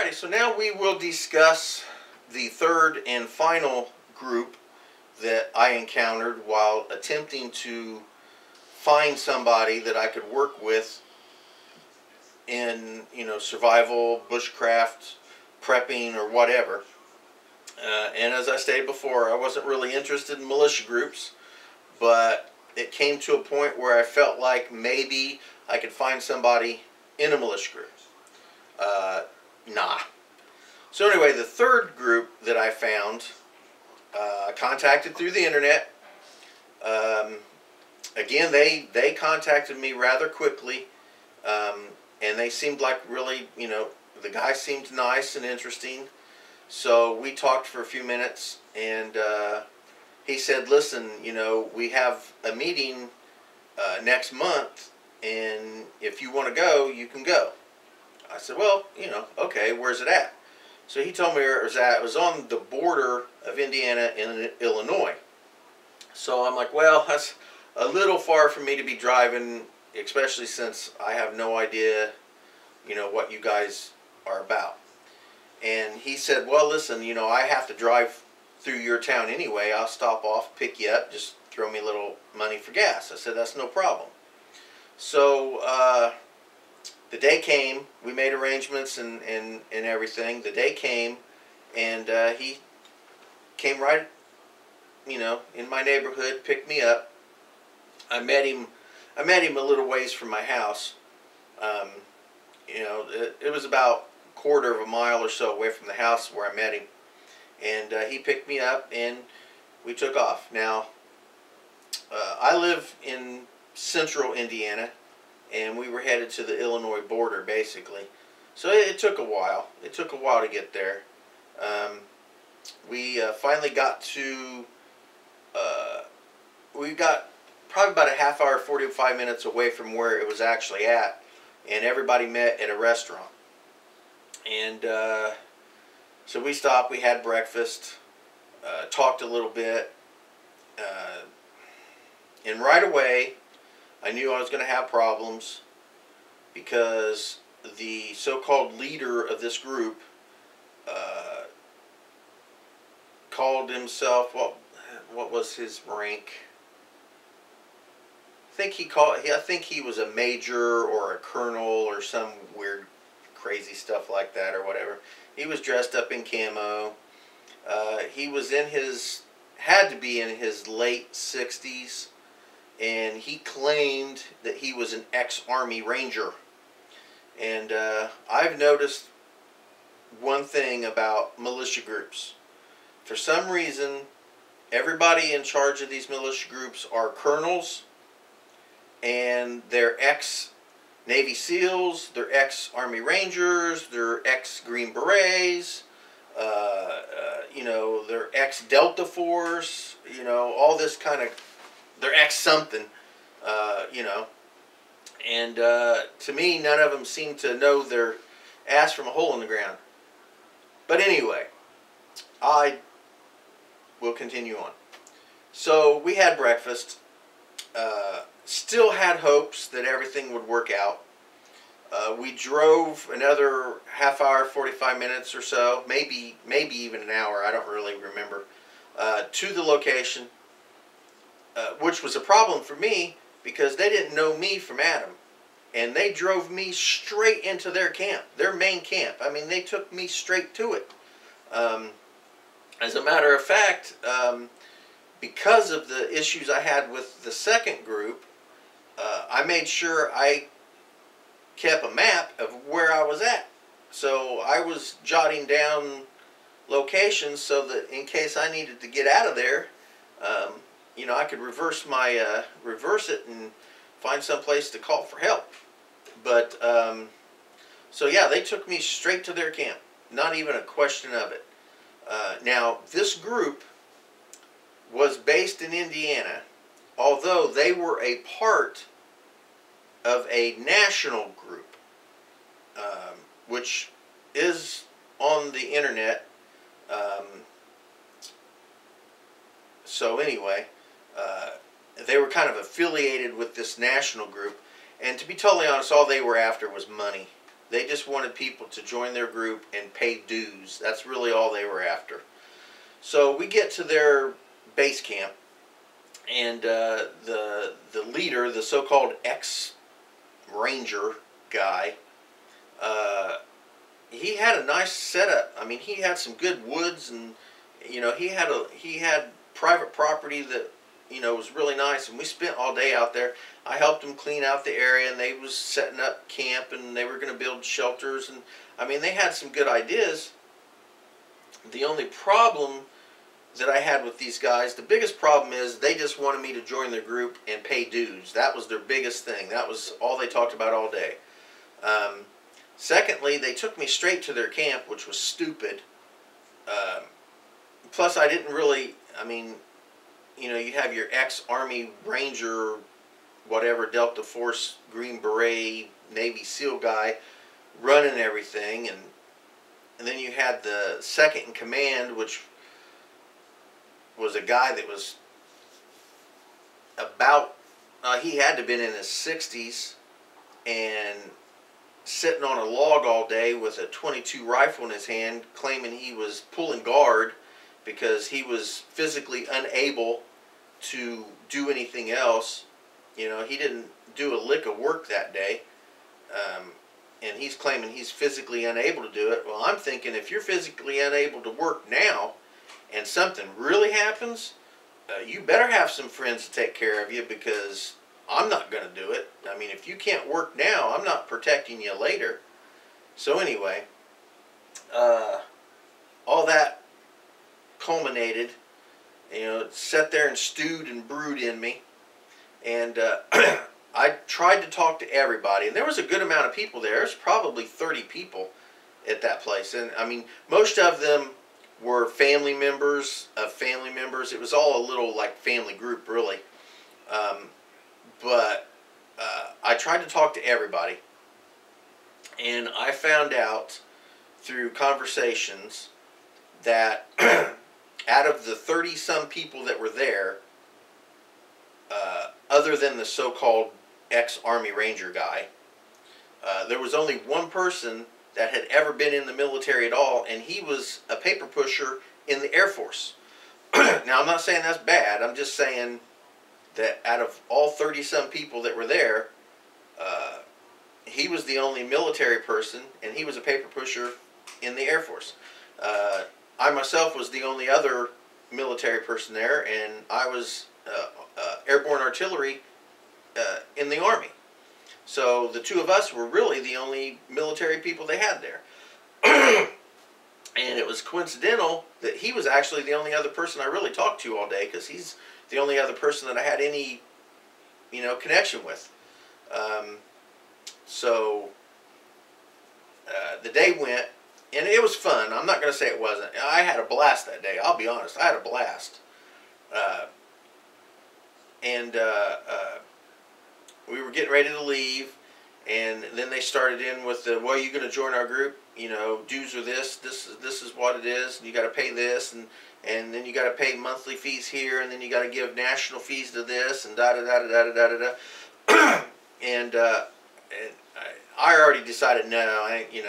Alrighty, so now we will discuss the third and final group that I encountered while attempting to find somebody that I could work with in, survival, bushcraft, prepping, or whatever. And as I stated before, I wasn't really interested in militia groups, but it came to a point where I felt like maybe I could find somebody in a militia group. Nah. So anyway, the third group that I found, contacted through the internet. Again, they contacted me rather quickly, and they seemed like really, the guy seemed nice and interesting. So we talked for a few minutes, and he said, listen, we have a meeting next month, and if you want to go, you can go. I said, well, okay, where's it at? So he told me where it was at. It was on the border of Indiana and Illinois. So I'm like, well, that's a little far for me to be driving, especially since I have no idea, what you guys are about. And he said, well, listen, I have to drive through your town anyway. I'll stop off, pick you up, just throw me a little money for gas. I said, that's no problem. So the day came, we made arrangements and everything. The day came, and he came right, in my neighborhood, picked me up. I met him a little ways from my house. It was about a quarter of a mile or so away from the house where I met him. And he picked me up, and we took off. Now, I live in central Indiana, and we were headed to the Illinois border, basically. So it took a while. It took a while to get there. We finally got to, we got probably about a half hour, 45 minutes away from where it was actually at, and everybody met at a restaurant. And so we stopped, we had breakfast, talked a little bit, and right away, I knew I was going to have problems because the so-called leader of this group called himself, what was his rank? I think he was a major or a colonel or some weird crazy stuff like that or whatever. He was dressed up in camo. He was had to be in his late 60s. And he claimed that he was an ex-Army Ranger. And I've noticed one thing about militia groups. For some reason, everybody in charge of these militia groups are colonels, and they're ex-Navy SEALs, they're ex-Army Rangers, they're ex-Green Berets, they're ex-Delta Force, all this kind of... They're ex something, and to me, none of them seem to know their ass from a hole in the ground. But anyway, I will continue on. So we had breakfast, still had hopes that everything would work out. We drove another half hour, 45 minutes or so, maybe even an hour, I don't really remember, to the location. Which was a problem for me because they didn't know me from Adam. And they drove me straight into their camp, their main camp. I mean, they took me straight to it. As a matter of fact, because of the issues I had with the second group, I made sure I kept a map of where I was at. So I was jotting down locations so that in case I needed to get out of there, I could reverse it and find some place to call for help. But, so yeah, they took me straight to their camp. Not even a question of it. Now, this group was based in Indiana, although they were a part of a national group, which is on the internet. So anyway, they were kind of affiliated with this national group, and to be totally honest, all they were after was money. They just wanted people to join their group and pay dues. That's really all they were after. So we get to their base camp, and the leader, the so-called ex-ranger guy, he had a nice setup. I mean, he had some good woods, and he had private property that was really nice, and we spent all day out there. I helped them clean out the area, and they was setting up camp, and they were going to build shelters, and I mean, they had some good ideas. The only problem that I had with these guys, the biggest problem is they just wanted me to join their group and pay dues. That was their biggest thing. That was all they talked about all day. Secondly, they took me straight to their camp, which was stupid. Plus, I didn't really, I mean, you have your ex-Army Ranger, whatever, Delta Force, Green Beret, Navy SEAL guy running everything. And then you had the second in command, which was a guy that was about, he had to have been in his 60s, and sitting on a log all day with a .22 rifle in his hand, claiming he was pulling guard because he was physically unable to do anything else. He didn't do a lick of work that day, and he's claiming he's physically unable to do it. Well, I'm thinking, if you're physically unable to work now and something really happens, you better have some friends to take care of you, because I'm not going to do it. I mean, if you can't work now, I'm not protecting you later. So anyway, all that culminated, sat there and stewed and brewed in me. And I tried to talk to everybody. And there was a good amount of people there. There's probably 30 people at that place. And I mean, most of them were family members of family members. It was all a little like family group, really. But I tried to talk to everybody, and I found out through conversations that out of the 30-some people that were there, other than the so-called ex-Army Ranger guy, there was only one person that had ever been in the military at all, and he was a paper pusher in the Air Force. Now, I'm not saying that's bad. I'm just saying that out of all 30-some people that were there, he was the only military person, and he was a paper pusher in the Air Force. I myself was the only other military person there, and I was airborne artillery in the Army. So the two of us were really the only military people they had there. And it was coincidental that he was actually the only other person I really talked to all day, because he's the only other person that I had any, connection with. So the day went, and it was fun. I'm not going to say it wasn't. I had a blast that day. I'll be honest. I had a blast. We were getting ready to leave, and then they started in with the, well, you're going to join our group. Dues are this is what it is, and you got to pay this, and then you got to pay monthly fees here, and then you got to give national fees to this, and da da da da da da da da. And I already decided, no, I ain't,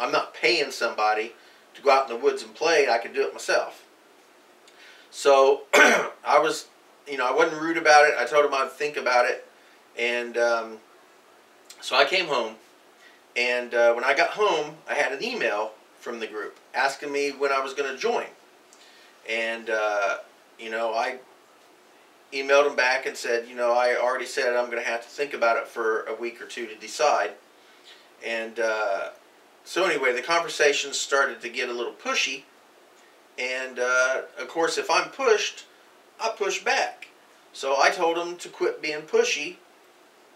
I'm not paying somebody to go out in the woods and play. I can do it myself. So I was, I wasn't rude about it. I told him I'd think about it, and so I came home. And when I got home, I had an email from the group asking me when I was going to join. And, I emailed them back and said, I already said I'm going to have to think about it for a week or two to decide. And so anyway, the conversations started to get a little pushy. And, of course, if I'm pushed, I push back. So I told them to quit being pushy,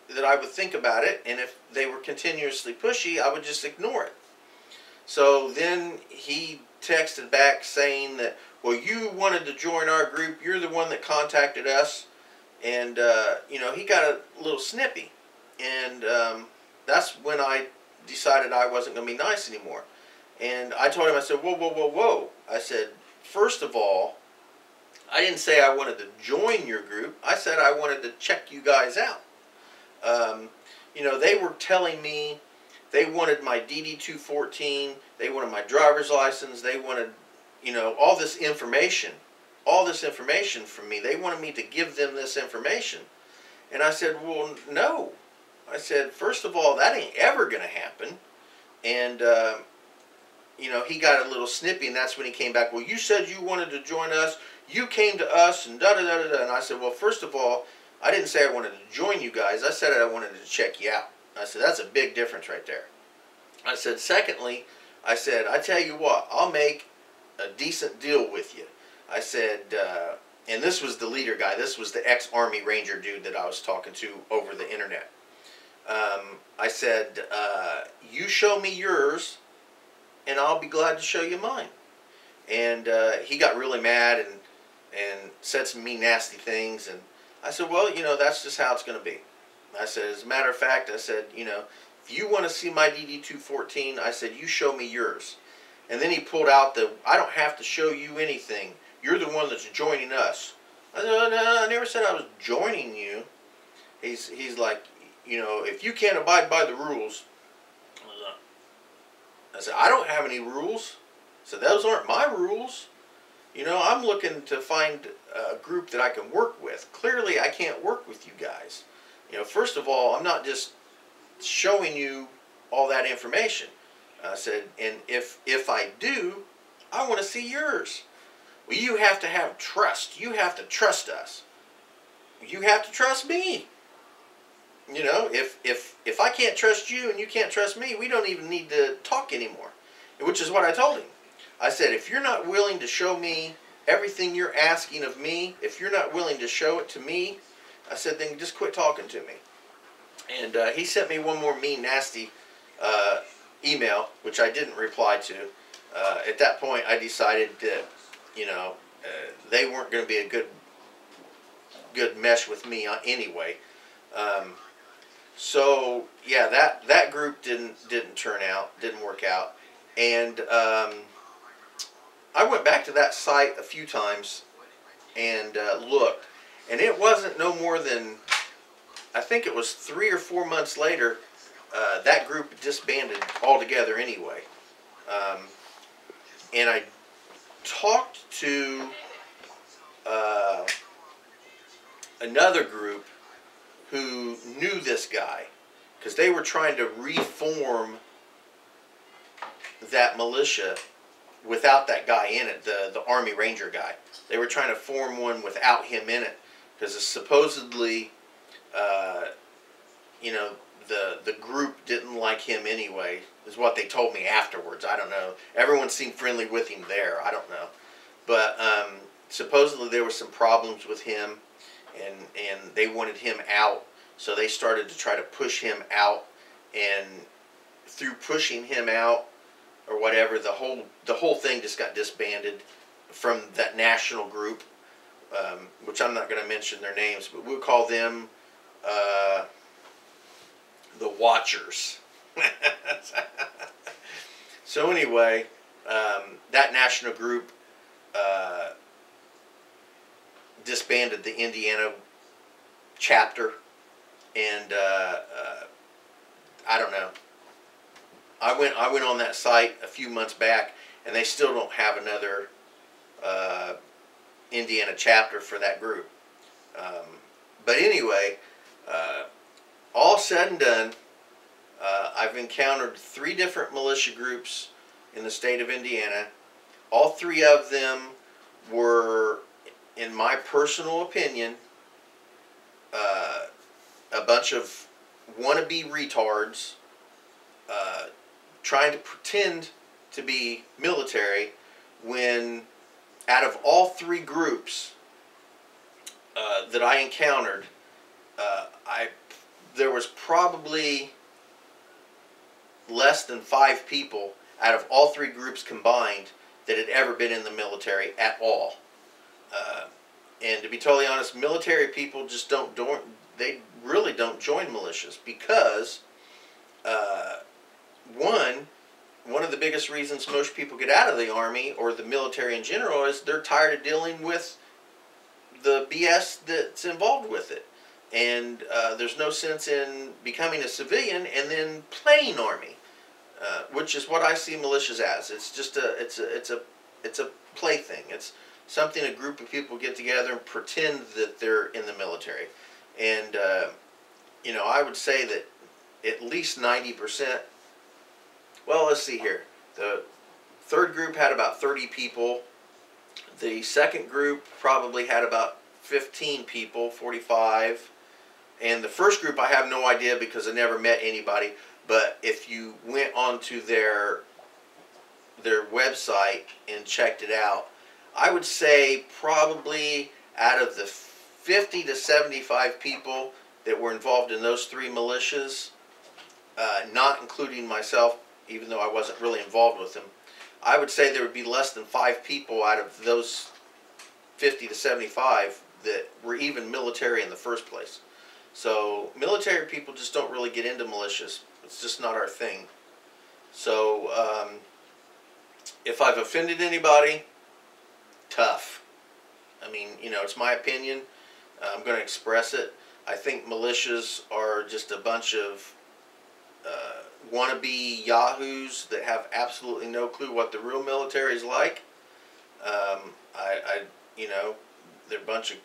that I would think about it, and if they were continuously pushy, I would just ignore it. So then he texted back saying that, well, you wanted to join our group, you're the one that contacted us, and, he got a little snippy. And that's when I decided I wasn't going to be nice anymore. And I told him, I said, whoa, whoa, whoa, whoa. I said, first of all, I didn't say I wanted to join your group. I said I wanted to check you guys out. They were telling me They wanted my DD-214. They wanted my driver's license. They wanted, all this information. All this information from me. They wanted me to give them this information. And I said, well, no. I said, first of all, that ain't ever going to happen. And, he got a little snippy, and that's when he came back. Well, you said you wanted to join us. You came to us, and da-da-da-da-da. And I said, well, first of all, I didn't say I wanted to join you guys. I said I wanted to check you out. I said, that's a big difference right there. I said, secondly, I tell you what, I'll make a decent deal with you. I said, and this was the leader guy. This was the ex-Army Ranger dude that I was talking to over the internet. I said, you show me yours, and I'll be glad to show you mine. And he got really mad and said some mean, nasty things. And I said, well, that's just how it's going to be. I said, as a matter of fact, I said, if you want to see my DD-214, I said, you show me yours. And then he pulled out I don't have to show you anything. You're the one that's joining us. I said, oh, no, I never said I was joining you. He's like, if you can't abide by the rules. I said, I don't have any rules. I said, those aren't my rules. I'm looking to find a group that I can work with. Clearly, I can't work with you guys. First of all, I'm not just showing you all that information. I said, and if I do, I want to see yours. Well, you have to have trust. You have to trust us. You have to trust me. If I can't trust you and you can't trust me, we don't even need to talk anymore. Which is what I told him. I said, if you're not willing to show me everything you're asking of me, if you're not willing to show it to me, I said, then just quit talking to me. And he sent me one more mean, nasty email, which I didn't reply to. At that point, I decided that, they weren't going to be a good mesh with me anyway. So yeah, that group didn't turn out, didn't work out, and I went back to that site a few times and looked, and it wasn't no more than, I think it was 3 or 4 months later, that group disbanded altogether anyway. And I talked to another group who knew this guy, because they were trying to reform that militia without that guy in it, the Army Ranger guy. They were trying to form one without him in it, because supposedly, the group didn't like him anyway, is what they told me afterwards. I don't know. Everyone seemed friendly with him there. I don't know. But supposedly there were some problems with him, and they wanted him out, so they started to try to push him out, and through pushing him out or whatever, the whole thing just got disbanded from that national group, which I'm not going to mention their names, but we'll call them the Watchers. So anyway, that national group disbanded the Indiana chapter, and I don't know. I went on that site a few months back, and they still don't have another Indiana chapter for that group. But anyway, all said and done, I've encountered 3 different militia groups in the state of Indiana. All 3 of them were, in my personal opinion, a bunch of wannabe retards trying to pretend to be military, when out of all 3 groups that I encountered, there was probably less than 5 people out of all 3 groups combined that had ever been in the military at all. And to be totally honest, military people just they really don't join militias, because one of the biggest reasons most people get out of the Army or the military in general is they're tired of dealing with the BS that's involved with it. And there's no sense in becoming a civilian and then playing Army. which is what I see militias as. It's just it's a plaything. It's something a group of people get together and pretend that they're in the military. And I would say that at least 90%. Well, let's see here. The third group had about 30 people. The second group probably had about 15 people, 45. And the first group, I have no idea because I never met anybody. But if you went onto their website and checked it out, I would say probably out of the 50 to 75 people that were involved in those three militias, not including myself, even though I wasn't really involved with them, I would say there would be less than 5 people out of those 50 to 75 that were even military in the first place. So military people just don't really get into militias. It's just not our thing. So if I've offended anybody, tough. I mean, it's my opinion. I'm going to express it. I think militias are just a bunch of wannabe yahoos that have absolutely no clue what the real military is like. They're a bunch of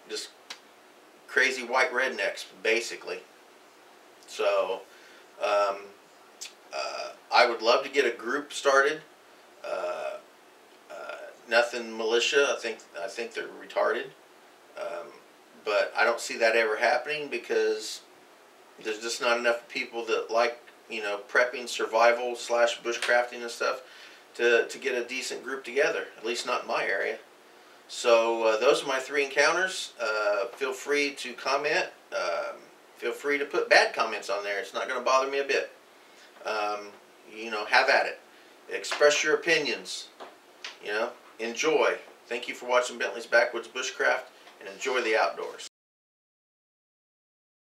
just crazy white rednecks, basically. So, I would love to get a group started. Nothing militia. I think they're retarded. But I don't see that ever happening because there's just not enough people that like prepping, survival / bushcrafting and stuff to get a decent group together. At least not in my area. So those are my 3 encounters. Feel free to comment. Feel free to put bad comments on there. It's not going to bother me a bit. Have at it. Express your opinions. Enjoy. Thank you for watching Bentley's Backwoods Bushcraft, and enjoy the outdoors.